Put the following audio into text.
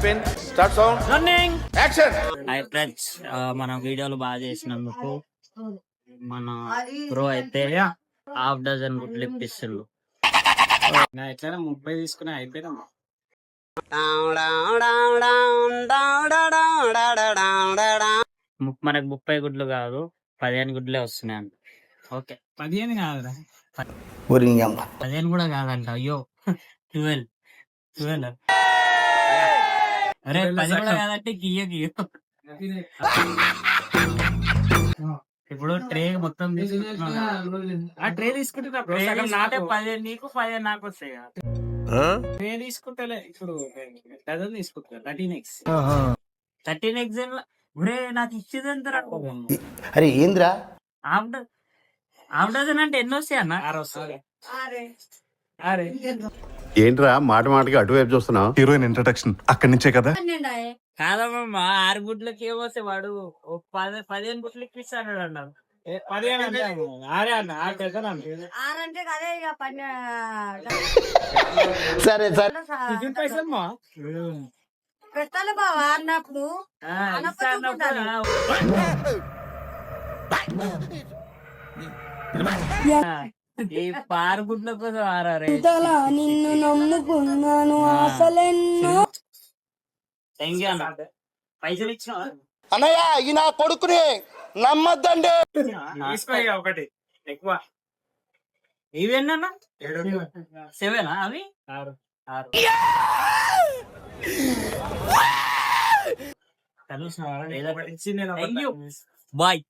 Strap in. Start sound. Running. Action. Hi friends, మన వీడియోలు బాగా చేసినందుకు మన బ్రో అయితే హాఫ్ డజన్ గుడ్లు ఇప్పిస్తుండ్రు. ఎట్లైనా 30 తీసుకుని అయిపోయినా మనకు 30 గుడ్లు కాదు, 15 గుడ్లే వస్తున్నాయి అంట. ఓకే, 15 కాదురా, 15 కూడా కాదంట. అయ్యో 12 అరే 10 కూడా కాదంటే గియ్య ఇప్పుడు ట్రే మొత్తం ఆ ట్రే తీసుకుంటున్నా నాటే 15 నీకు 15 నాకు వస్తాయి కదా. ట్రే తీసుకుంటలే, ఇప్పుడు డజన్ తీసుకుంటా 13x. 13 ఒరే నాకు ఇచ్చేది ఎంత? అరే ఏంద్రా హాఫ్ డజన్ అంటే ఎన్ని వస్తాయి అన్న? 6 వస్తుంది. ఏంట్రా మాట మాటకి అటువైపు చూస్తున్నావు? హీరోయిన్ ఇంట్రడక్షన్ అక్కడి నుంచే కదా. కాదమ్మా, 6 గుడ్లకి ఏమొస్తే వాడు 15 గుడ్లు ఇప్పిస్తాడు అన్నారు. 15 అంటే ఆరే అన్న, 6 డజన్ అన్న. ఆరంటే కదే ఇక సరే సరే టిఫిన్ పైసలు మా పెట్టాలి బావా అన్నప్పుడు ఇస్తా అన్నప్పుడు ఈ 6 గుడ్ల కోసం 6 నిన్ను నమ్ముకున్నాను అసలెన్నో. థ్యాంక్ యూ అన్న. పైసలు ఇచ్చిన అన్నయ్య ఈ నా కొడుకుని నమ్మద్దండి. తీసుకో ఇక ఒకటి ఎక్కువ. ఇవేనా 7 అవి 6. 6 ఇచ్చి నేను బాయ్.